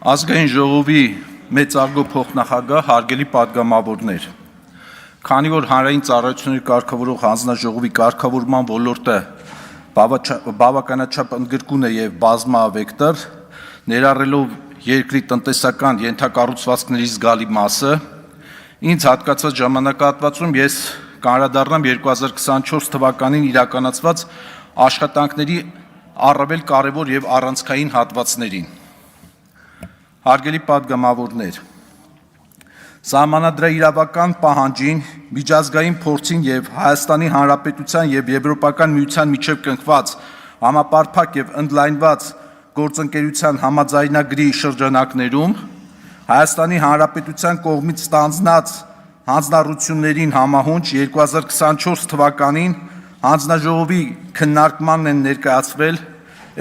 Ազգային ժողովի մեծարգո փոխնախագահ, հարգելի պատգամավորներ, քանի որ հանրային ծառայությունների կարգավորող հանձնաժողովի կարգավորման ոլորտը բավականաչափ ընդգրկուն է եւ բազմավեկտոր, ներառելով երկրի տնտեսական ենթակառուցվածքների զգալի մասը, ինձ հատկացված ժամանակահատվածում ես կանդրադառնամ 2024 թվականին իրականացված աշխատանքների առավել կարևոր եւ առանցքային հատվածներին։ Հարգելի պատգամավորներ, սահմանադրաիրավական պահանջին, միջազգային փորձին եւ Հայաստանի Հանրապետության եւ Եվրոպական միության միջև կնքված համապարփակ եւ ընդլայնված գործընկերության համաձայնագրի շրջանակներում Հայաստանի Հանրապետության կողմից ստանձնած հանձնառություններին համահունչ 2024 թվականին հանձնաժողովի քննարկմանն են ներկայացվել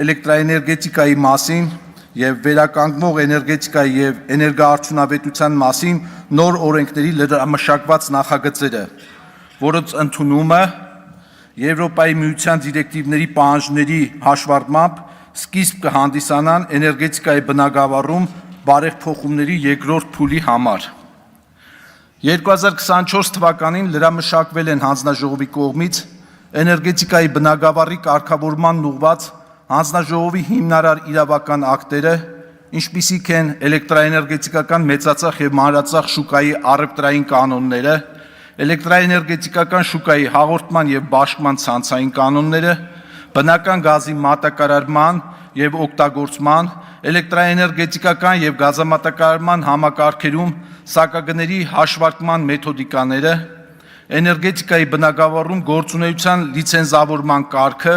էլեկտրաէներգետիկայի մասին եւ վերականգնող էներգետիկայի եւ էներգոարդյունավետության մասին նոր օրենքների լրամշակված նախագծերը, որոնց ընդունումը Եվրոպայի միության դիրեկտիվների պահանջների հաշվառմամբ սկիզբ կհանդիսանան էներգետիկայի բնագավառում բարեփոխումների երկրորդ փուլի համար։ 2024 թվականին լրամշակվել են հանձնաժողովի կողմից էներգետիկայի բնագավառի կարգավորման ուղղված հանձնաժողովի հիմնարար իրավական ակտերը, ինչպիսիք են էլեկտրաէներգետիկական մեծածախ եւ մանրածախ շուկայի առևտրային կանոնները, էլեկտրաէներգետիկական շուկայի հաղորդման եւ բաշխման ցանցային կանոնները, բնական գազի մատակարարման եւ օգտագործման, էլեկտրաէներգետիկական եւ գազամատակարարման համակարգերում սակագների հաշվարկման մեթոդիկաները, էներգետիկայի բնագավառում գործունեության լիցենզավորման կարգը,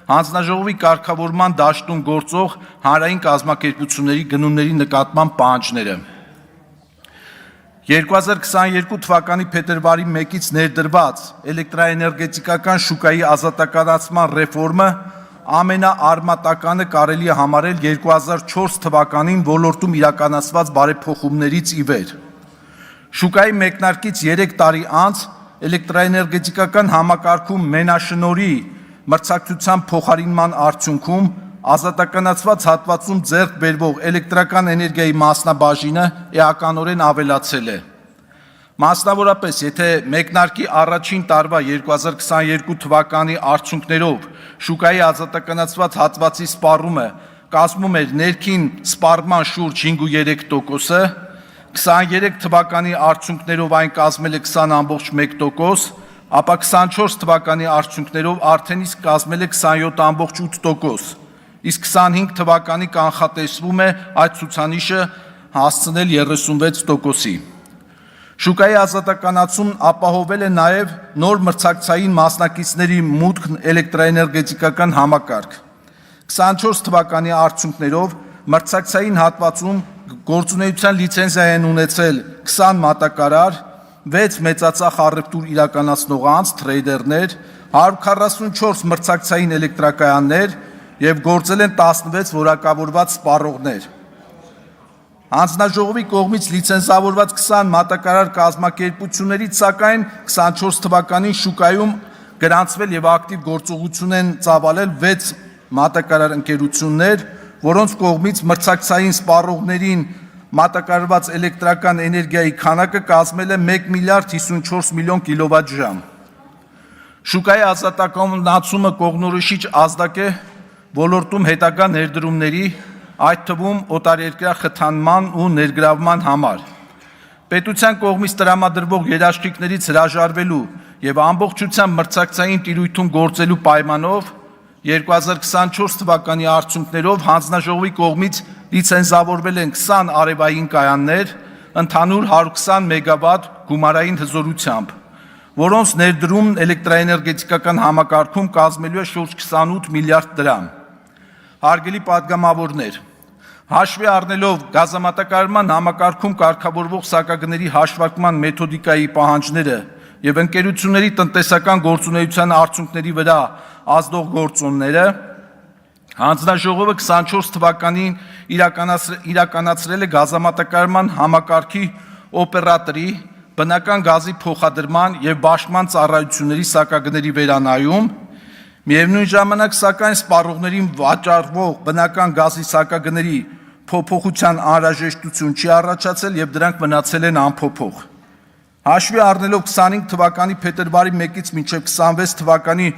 հանձնաժողովի կարգավորման դաշտում գործող հանրային կազմակերպությունների գնումների նկատմամբ պահանջները։ 2022 թվականի փետրվարի 1-ից ներդրված էլեկտրաէներգետիկական շուկայի ազատականացման ռեֆորմը ամենաարմատականը կարելի է համարել 2004 թվականին ոլորտում իրականացված բարեփոխումներից ի վեր։ Շուկայի մեկնարկից 3 տարի անց էլեկտրաէներգետիկական համակարգում մենաշնորհի մրցակցության փոխարինման արդյունքում ազատականացված հատվածում ձեռք բերվող էլեկտրական էներգիայի մասնաբաժինը էականորեն ավելացել է։ Մասնավորապես, եթե մեկնարկի առաջին տարվա 2022 թվականի արդյունքներով շուկայի ազատականացված հատվածի սպառումը կազմում էր ներքին սպառման շուրջ 5.3%, 23 թվականի արդյունքներով այն կազմել է 20.1%, ապա 24 թվականի արդյունքներով արդեն իսկ կազմել է 27.8%, իսկ 25 թվականի կանխատեսվում է այդ ցուցանիշը հասցնել 36%-ի։ Շուկայի ազատականացումն ապահովել է նաև նոր մրցակցային մասնակիցների մուտքն էլեկտրաէներգետիկական համակարգ։ 24 թվականի արդյունքներով մրցակցային հատվածում գործունեության լիցենզիա են ունեցել 20 մատակարար, 6 մեծածախ առևտուր իրականացնող անձ, թրեյդերներ, 144 մրցակցային էլեկտրակայաններ եւ գործել են 16 որակավորված սպառողներ։ Հանձնաժողովի կողմից լիցենզավորված 20 մատակարար կազմակերպություններից սակայն 24 թվականին շուկայում գրանցվել եւ ակտիվ գործողություն են ծավալել 6 մատակարար ընկերություններ, որոնց կողմից մրցակցային սպառողներին մատակարարված էլեկտրական էներգիայի քանակը կազմել է 1 միլիարդ 54 միլիոն կիլովատժամ։ Շուկայի ազատականացումը կողմնորոշիչ ազդակ է ոլորտում հետագա ներդրումների, այդ թվում օտարերկրյա խթանման ու ներգրավման համար։ Պետության կողմից տրամադրվող երաշխիքներից հրաժարվելու եւ ամբողջությամբ մրցակցային տիրույթում գործելու պայմանով 2024 թվականի արդյունքներով հանձնաժողովի կողմից լիցենզավորվել են 20 արևային կայաններ, ընդհանուր 120 մեգավատ գումարային հզորությամբ, որոնց ներդրումն էլեկտրաէներգետիկական համակարգում կազմելու է շուրջ 28 միլիարդ դրամ։ Հարգելի պատգամավորներ, հաշվի առնելով գազամատակարարման համակարգում կարգավորվող սակագների հաշվարկման մեթոդիկայի պահանջները եւ ընկերությունների տնտեսական գործունեության արդյունքների վրա ազդող գործոնները, հանձնաժողովը 24 թվականին իրականացրել է գազամատակարարման համակարգի օպերատորի, բնական գազի փոխադրման եւ բաշխման ծառայությունների սակագների վերանայում, միևնույն ժամանակ սակայն սպառողներին վաճառվող բնական գազի սակագների փոփոխության անհրաժեշտություն չի առաջացել եւ դրանք մնացել են անփոփոխ։ Հաշվի առնելով 25 թվականի փետրվարի 1-ից մինչև 26 թվականի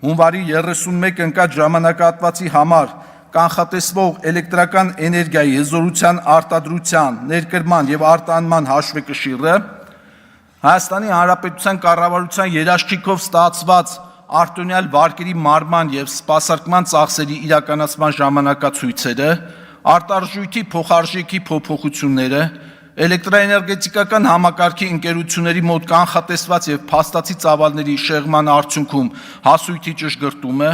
հունվարի 31 ընկած ժամանակահատվածի համար կանխատեսվող էլեկտրական էներգիայի հզորության արտադրության, ներկրման եւ արտահանման հաշվեկշիռը Հայաստանի Հանրապետության կառավարության երաշխիքով ստացված արտոնյալ վարկերի մարման եւ սպասարկման ծախսերի իրականացման ժամանակացույցերը, արտարժույթի փոխարժեքի փոփոխությունները, էլեկտրաէներգետիկական համակարգի ընկերությունների մոտ կանխատեսված եւ փաստացի ծավալների շեղման արդյունքում հասույթի ճշգրտումը,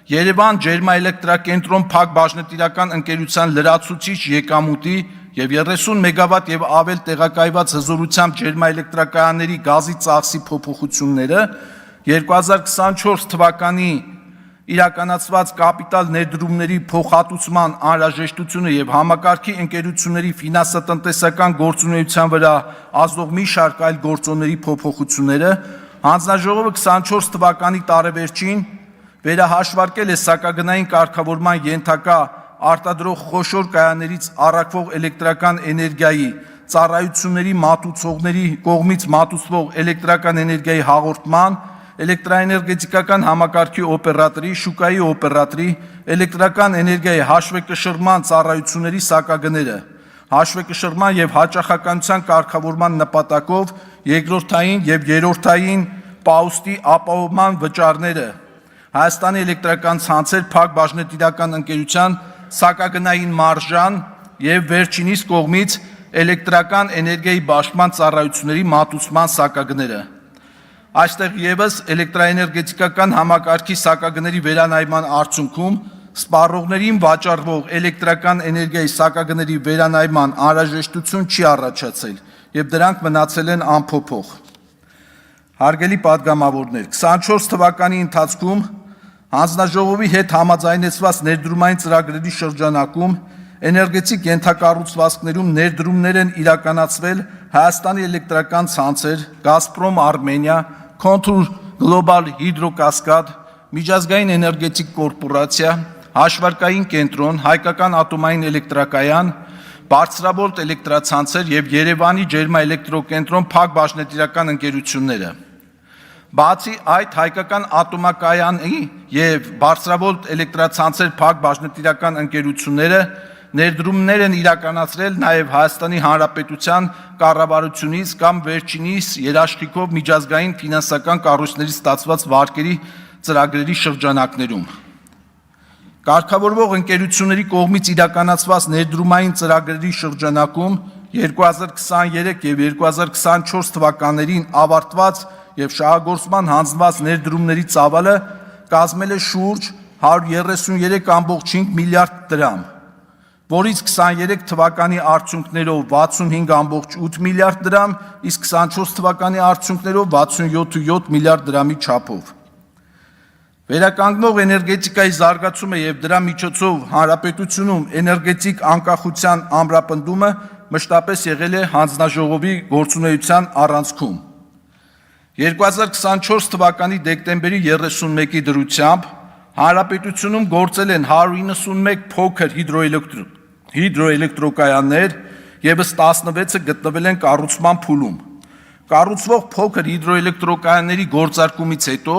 Երևան ջերմաէլեկտրակենտրոն փակ բաժնետիրական ընկերության լրացուցիչ եկամուտի եւ 30 մեգավատ եւ ավել տեղակայված հզորությամբ ջերմաէլեկտրակայանների գազի ծախսի փոփոխությունները 2024 թվականի իրականացված կապիտալ ներդրումների փոխհատուցման անհրաժեշտությունը եւ համակարգի ընկերությունների ֆինանսատնտեսական գործունեության վրա ազդող մի շարք այլ գործոնների փոփոխությունները հանձնաժողովը 24 թվականի տարեվերջին վերահաշվարկել է սակագնային կարգավորման ենթակա արտադրող խոշոր կայաններից առաքվող էլեկտրական էներգիայի ծառայությունների մատուցողների կողմից մատուցվող էլեկտրական էներգիայի հաղորդման, էլեկտրաէներգետիկական համակարգի օպերատորի, շուկայի օպերատորի, էլեկտրական էներգիայի հաշվեկշռման ծառայությունների սակագները, հաշվեկշռման եւ հաճախականության կարգավորման նպատակով երկրորդային եւ երրորդային պաուստի ապահովման վճարները, Հայաստանի էլեկտրական ցանցեր փակ բաժնետիրական ընկերության սակագնային մարժան եւ վերջինիս կողմից էլեկտրական էներգիայի բաշխման ծառայությունների մատուցման սակագները։ Այստեղ եւս էլեկտրաէներգետիկական համակարգի սակագների վերանայման արդյունքում սպառողներին վաճառվող էլեկտրական էներգիայի սակագների վերանայման անհրաժեշտություն չի առաջացել եւ դրանք մնացել են անփոփոխ։ Հարգելի падգամավորներ, 24 թվականի ընթացքում Հանձնաժողովի հետ համաձայնեցված ներդրումային ծրագրերի շրջանակում էներգետիկ ենթակառուցվածքներում ներդրումներ են իրականացվել Հայաստանի էլեկտրական ցանցեր, Գազպրոմ Արմենիա, Contour Global Hydrocascade, Միջազգային էներգետիկ կորպորացիա, Հաշվարկային կենտրոն, Հայկական ատոմային էլեկտրակայան, Բարձրաբոլտ էլեկտրացանցեր եւ Երևանի ջերմաէլեկտրոկենտրոն փակ բաժնետիրական ընկերությունները։ Բացի այդ հայկական ատոմակայանի եւ Բարձրաբոլտ էլեկտրացանցեր փակ բաժնետիրական ընկերությունները ներդրումներ են իրականացրել նաեւ Հայաստանի Հանրապետության կառավարությունից կամ վերջինիս երաշխիքով միջազգային ֆինանսական կառույցներից ստացված վարկերի ծրագրերի շրջանակներում։ Կարգավորվող ընկերությունների կողմից իրականացված ներդրումային ծրագրերի շրջանակում 2023 եւ 2024 թվականներին ավարտված եւ շահագործման հանձնված ներդրումների ծավալը կազմել է շուրջ 133.5 միլիարդ դրամ, որից 23 թվականի արդյունքներով 65.8 միլիարդ դրամ, իսկ 24 թվականի արդյունքներով 67.7 միլիարդ դրամի չափով։ Վերականգնող էներգետիկայի զարգացումը եւ դրա միջոցով հանրապետությունում էներգետիկ անկախության ամրապնդումը մշտապես եղել է հանձնաժողովի գործունեության առանցքում։ 2024 թվականի դեկտեմբերի 31-ի դրությամբ հանրապետությունում գործել են 191 փոքր հիդրոէլեկտրոկայաններ, եւս 16-ը գտնվել են կառուցման փուլում։ Կառուցվող փոքր հիդրոէլեկտրոկայանների գործարկումից հետո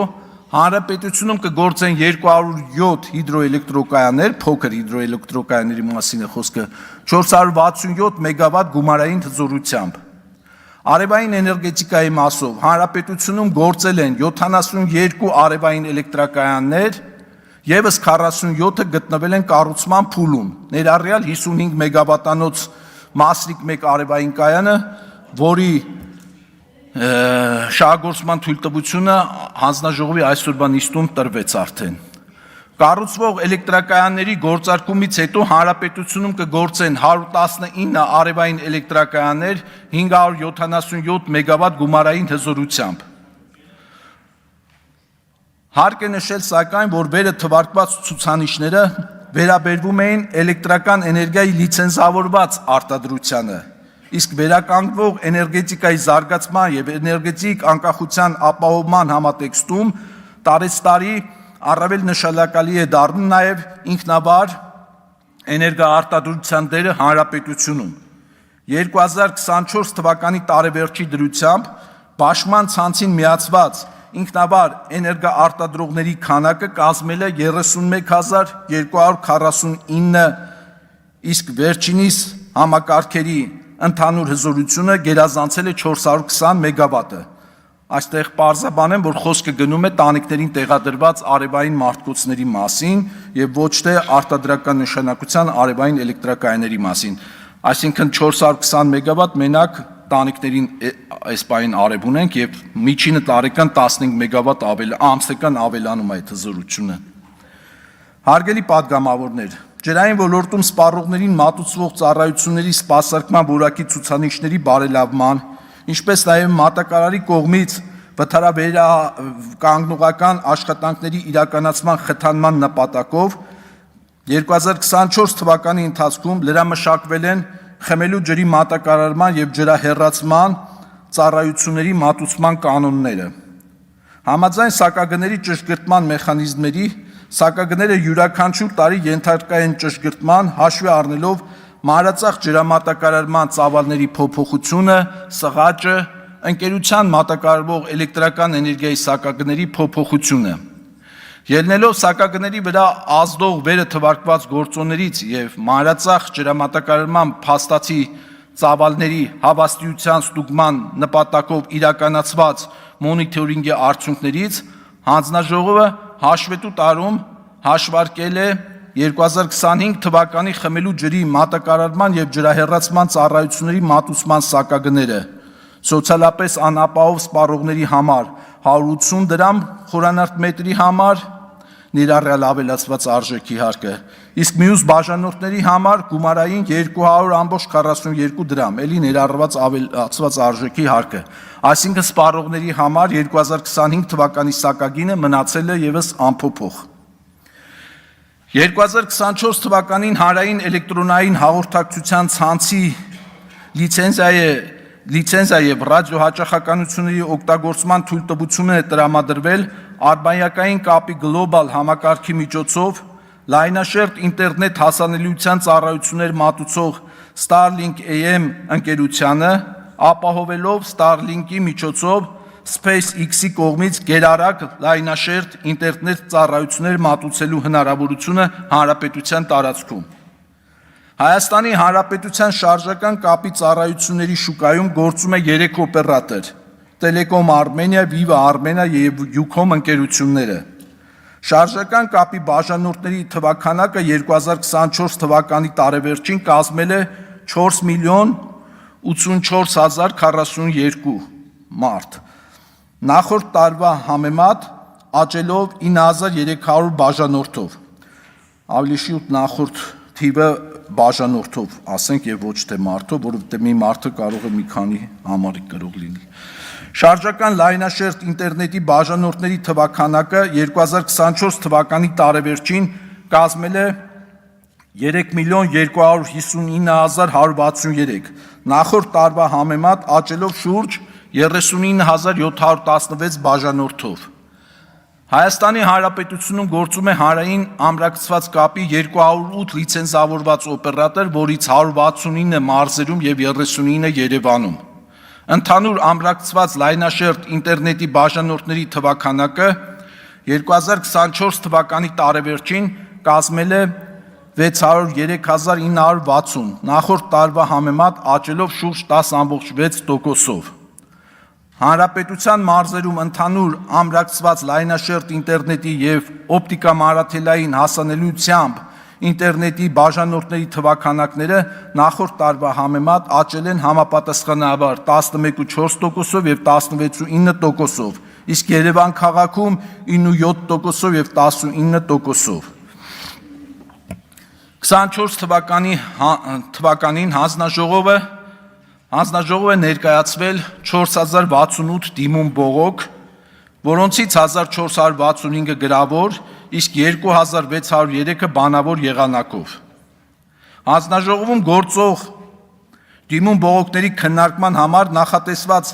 հանրապետությունում կգործեն 207 հիդրոէլեկտրոկայաններ, փոքր հիդրոէլեկտրոկայանների մասին է խոսքը, 467 մեգավատ գումարային հզորությամբ։ Արևային էներգետիկայի մասով հանրապետությունում գործել են 72 արևային էլեկտրակայաններ, եւս 47-ը գտնվել են կառուցման փուլում, ներառյալ 55 մեգավատանոց Մասրիկ 1 արևային կայանը, որի շահագործման թույլտվությունը հանձնաժողովի այսօրվա նիստում տրվեց արդեն։ Կառուցվող էլեկտրակայանների գործարկումից հետո հանրապետությունում կգործեն 119 արևային էլեկտրակայաններ 577 մեգավատ գումարային հզորությամբ։ Հարկ է նշել սակայն, որ վերը թվարկված ցուցանիշները վերաբերվում էին էլեկտրական էներգիայի լիցենզավորված արտադրությանը, իսկ վերականգնվող էներգետիկայի զարգացման եւ էներգետիկ անկախության ապահովման համատեքստում տարեցտարի առավել նշանակալի է դառնում նաև ինքնավար էներգոարտադրության դերը հանրապետությունում։ 2024 թվականի տարեվերջի դրությամբ Պաշտման ցանցին միացված ինքնավար էներգոարտադրողների քանակը կազմել է 31249, իսկ վերջինիս համակարգերի ընդհանուր հզորությունը գերազանցել է 420 մեգավատը։ Այստեղ պարզաբանեմ, որ խոսքը գնում է տանիքներին տեղադրված արևային մարտկոցների մասին եւ ոչ թե արտադրական նշանակության արևային էլեկտրակայանների մասին։ Այսինքն 420 մեգավատ մենակ տանիքներին այս պահին արև ունենք եւ միջինը տարեկան 15 մեգավատ ամսական ավելանում այդ հզորությունը։ Հարգելի падգամավորներ, ջրային ոլորտում սպառողներին մատուցվող ծառայությունների սպասարկման որակի ցուցանիշների բարելավման, ինչպես նաև մատակարարի կողմից վթարաբերականգնողական աշխատանքների իրականացման խթանման նպատակով 2024 թվականի ընթացքում լրամշակվել են խմելու ջրի մատակարարման եւ ջրահեռացման ծառայությունների մատուցման կանոնները։ Համաձայն սակագների ճշգրտման մեխանիզմների սակագները յուրաքանչյուր տարի ենթարկա են ճշգրտման հաշվի առնելով մանրածախ ջրամատակարարման ծավալների փոփոխությունը, սղաճը, ընկերության մատակարարվող էլեկտրական էներգիայի սակագների փոփոխությունը։ Ելնելով սակագների վրա ազդող վերը թվարկված գործոններից եւ մանրածախ ջրամատակարարման փաստացի ծավալների հավաստիության ստուգման նպատակով իրականացված մոնիթորինգի արդյունքներից հանձնաժողովը հաշվետու տարում հաշվարկել է 2025 թվականի խմելու ջրի մատակարարման եւ ջրահեռացման ծառայությունների մատուցման սակագները սոցիալապես անապահով սպառողների համար 180 դրամ խորանարդ մետրի համար ներառյալ ավելացված արժեքի հարկը, իսկ մյուս բաժանորդների համար գումարային 200.42 դրամ, էլի ներառված ավելացված արժեքի հարկը, այսինքն սպառողների համար 2025 թվականի սակագինը մնացել է եւս անփոփոխ։ 2024 թվականին հանրային էլեկտրոնային հաղորդակցության ցանցի լիցենզիա եւ ռադիոհաճախականությունների օգտագործման թույլտվությունը է տրամադրվել արբանյակային կապի գլոբալ համակարգի միջոցով լայնաշերտ ինտերնետ հասանելիության ծառայություններ մատուցող Starlink AM ընկերությանը, ապահովելով Starlink-ի միջոցով SpaceX-ի կողմից գերարագ լայնաշերտ ինտերնետ ծառայություններ մատուցելու հնարավորությունը հանրապետության տարածքում։ Հայաստանի Հանրապետության շարժական կապի ծառայությունների շուկայում գործում է 3 օպերատոր՝ Telecom Armenia, Viva Armenia եւ Ucom ընկերությունները։ Շարժական կապի բաժանորդների թվաքանակը 2024 թվականի տարեվերջին կազմել է 4,084,042 մարդ, նախորդ տարվա համեմատ աճելով 9300 բաժանորդով, ավելի շուտ նախորդ թիվը բաժանորդով, ասենք եւ ոչ թե մարդով, որովհետեւ մի մարդը կարող է մի քանի համարի կրող լինի։ Շարժական լայնաշերտ ինտերնետի բաժանորդների թվաքանակը 2024 թվականի տարեվերջին կազմել է 3,259,163, նախորդ տարվա համեմատ աճելով շուրջ 39,716 բաժանորդով։ Հայաստանի Հանրապետությունում գործում է հանրային ամրակցված կապի 208 լիցենզավորված օպերատոր, որից 169 մարզերում եւ 39-ը Երևանում։ Ընդհանուր ամրակցված լայնաշերտ ինտերնետի բաժանորդների թվաքանակը 2024 թվականի տարեվերջին կազմել է 603,960, նախորդ տարվա համեմատ աճելով շուրջ 10,6%-ով։ Հանրապետության մարզերում ընդհանուր ամրակցված լայնաշերտ ինտերնետի եւ օպտիկամանրաթելային հասանելիությամբ ինտերնետի բաժանորդների թվաքանակները նախորդ տարվա համեմատ աճել են համապատասխանաբար 11,4%-ով եւ 16,9%-ով, իսկ Երևան քաղաքում 9,7%-ով եւ 19%-ով։ 24 թվականին հանձնաժողովը ներկայացվել 4068 դիմում բողոք, որոնցից 1465-ը գրավոր, իսկ 2603-ը բանավոր եղանակով։ Հանձնաժողովում գործող դիմում բողոքների քննարկման համար նախատեսված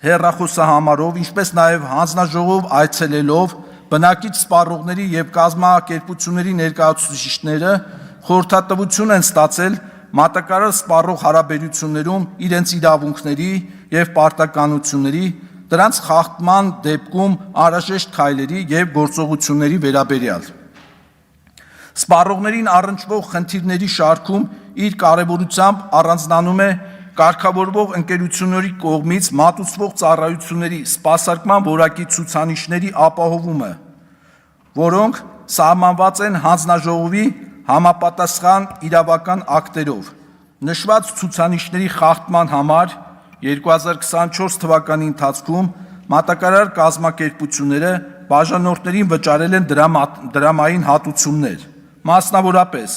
հեռախոսահամարով, ինչպես նաև հանձնաժողով այցելելով բնակիչ սպառողների եւ կազմակերպությունների ներկայացուցիչները խորհրդատվություն են ստացել մատակարար սպառող հարաբերություններում իրենց իրավունքների և պարտականությունների, դրանց խախտման դեպքում անհրաժեշտ քայլերի և գործողությունների վերաբերյալ։ Սպառողներին առնչվող խնդիրների շարքում իր կարևորությամբ առանձնանում է կարգավորվող ընկերությունների կողմից մատուցվող ծառայությունների սպասարկման որակի ցուցանիշների ապահովումը, որոնք սահմանված են հանձնաժողովի համապատասխան իրավական ակտերով։ Նշված ցուցանիշների խախտման համար 2024 թվականի ընթացքում մատակարար կազմակերպությունները բաժանորդներին վճարել են դրամային հատուցումներ, մասնավորապես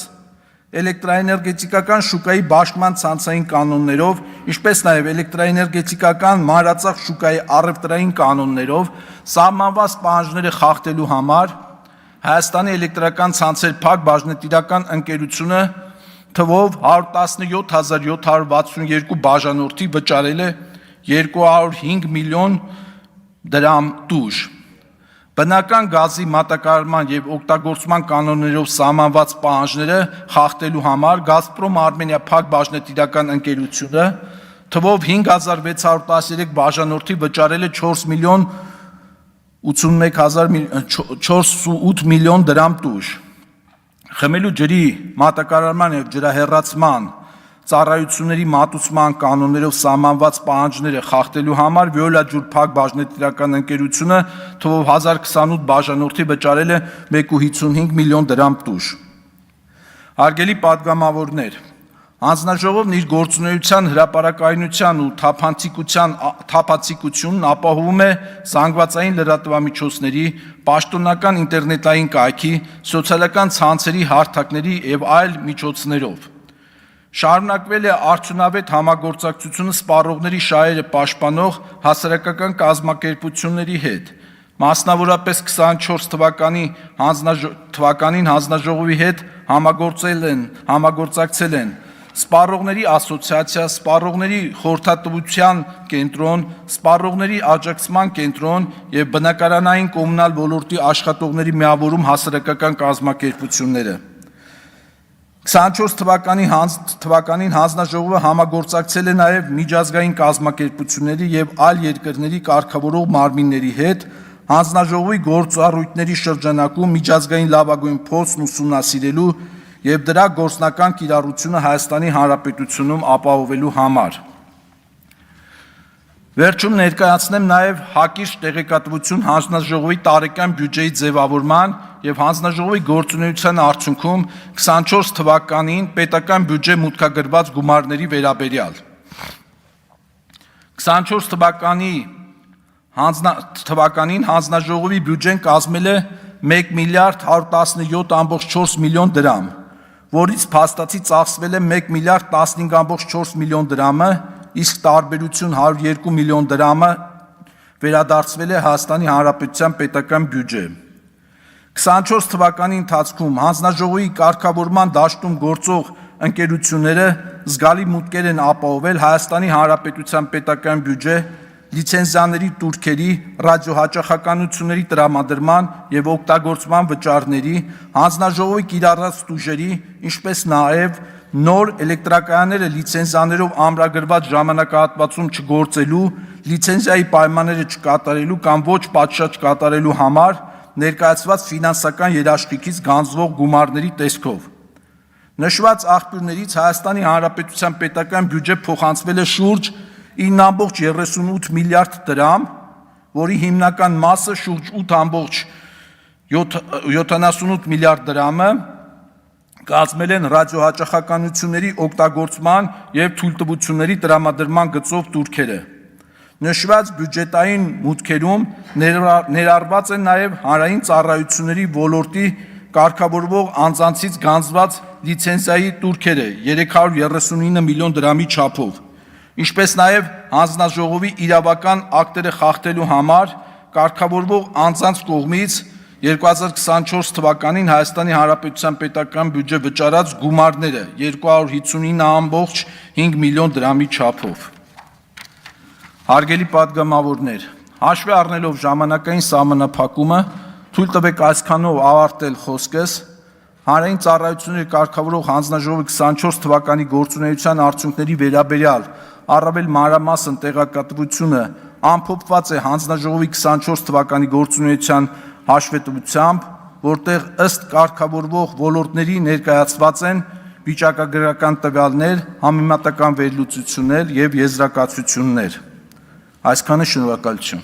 էլեկտրաէներգետիկական շուկայի բաշխման ցանցային կանոններով, ինչպես նաև էլեկտրաէներգետիկական մանրածախ շուկայի առևտրային կանոններով սահմանված պահանջները խախտելու համար Հայաստանի էլեկտրական ցանցեր փակ բաժնետիրական ընկերությունը թվով 117762 բաժանորդի վճարել է 205 միլիոն դրամ տուժ։ Բնական գազի մատակարարման և օգտագործման կանոններով սահմանված պահանջները խախտելու համար Գազպրոմ Արմենիա փակ բաժնետիրական ընկերությունը թվով 5613 բաժանորդի վճարել է 4,8 միլիոն դրամ տուժ։ Խմելու ջրի մատակարարման և ջրահեռացման ծառայությունների մատուցման կանոններով սահմանված պահանջները խախտելու համար Վիոլա ջուր փակ բաժնետիրական ընկերությունը թվով 1028 բաժանորդի վճարել է 1,55 միլիոն դրամ տուժ։ Հարգելի պատգամավորներ, հանձնաժողովն իր գործունեության հրապարակայնության ու թափանցիկությունն ապահովում է զանգվածային լրատվամիջոցների, պաշտոնական ինտերնետային կայքի, սոցիալական ցանցերի հարթակների և այլ միջոցներով։ Շարունակվել է արդյունավետ համագործակցությունը սպառողների շահերը պաշտպանող հասարակական կազմակերպությունների հետ, մասնավորապես 24 թվականին հանձնաժողովի հետ համագործակցել են Սպառողների ասոցիացիա, Սպառողների խորհրդատվության կենտրոն, Սպառողների աջակցման կենտրոն և բնակարանային կոմունալ ոլորտի աշխատողների միավորում հասարակական կազմակերպությունները։ 24 թվականին հանձնաժողովը համագործակցել է նաև միջազգային կազմակերպությունների և այլ երկրների կարգավորող մարմինների հետ հանձնաժողովի գործառույթների շրջանակում միջազգային լավագույն փորձն ուսումնասիրելու և դրա գործնական կիրառությունը Հայաստանի Հանրապետությունում ապահովելու համար։ Վերջում ներկայացնեմ նաև հակիրճ տեղեկատվություն հանձնաժողովի տարեկան բյուջեի ձևավորման և հանձնաժողովի գործունեության արդյունքում 24 թվականին պետական բյուջե մուտքագրված գումարների վերաբերյալ։ 24 թվականին հանձնաժողովի բյուջեն կազմել է 1 միլիարդ 117,4 միլիոն դրամ, որից փաստացի ծախսվել է 1 միլիարդ 15,4 միլիոն դրամը, իսկ տարբերություն 102 միլիոն դրամը վերադարձվել է Հայաստանի Հանրապետության պետական բյուջե։ 24 թվականի ընթացքում հանձնաժողովի կարգավորման դաշտում գործող ընկերությունները զգալի մուտքեր են ապահովել Հայաստանի Հանրապետության պետական բյուջե լիցենզիաների տուրքերի, ռադիոհաճախականությունների տրամադրման և օգտագործման վճարների, հանձնաժողովի կիրառած տուժերի, ինչպես նաև նոր էլեկտրակայանները լիցենզիաներով ամրագրված ժամանակահատվածում չգործելու, լիցենզիայի պայմանները չկատարելու կամ ոչ պատշաճ կատարելու համար ներկայացված ֆինանսական երաշխիքից գանձվող գումարների տեսքով։ Նշված աղբյուրներից Հայաստանի Հանրապետության պետական բյուջե փոխանցվել է շուրջ 9,38 միլիարդ դրամ, որի հիմնական մասը շուրջ 8,78 միլիարդ դրամը կազմել են ռադիոհաճախականությունների օգտագործման և թույլտվությունների տրամադրման գծով տուրքերը։ Նշված բյուջետային մուտքերում ներառված են նաև հանրային ծառայությունների ոլորտի կարգավորվող անձանցից գանձված լիցենզիայի տուրքերը 339 միլիոն դրամի չափով, ինչպես նաև հանձնաժողովի իրավական ակտերը խախտելու համար կարգավորվող անձանց կողմից 2024 թվականին Հայաստանի Հանրապետության պետական բյուջե վճարած գումարները 259,5 միլիոն դրամի չափով։ Հարգելի պատգամավորներ, հաշվի առնելով ժամանակային սահմանափակումը, թույլ տվեք այսքանով ավարտել խոսքս, Հանրային ծառայությունների կարգավորող հանձնաժողովի 24 թվականի գործունեության արդյունքների վերաբերյալ առավել մանրամասն տեղեկատվությունը ամփոփված է հանձնաժողովի 24 թվականի գործունեության հաշվետվությամբ, որտեղ ըստ կարգավորվող ոլորտների ներկայացված են վիճակագրական տվյալներ, համեմատական վերլուծություններ եւ եզրակացություններ։ Այսքանը, շնորհակալություն։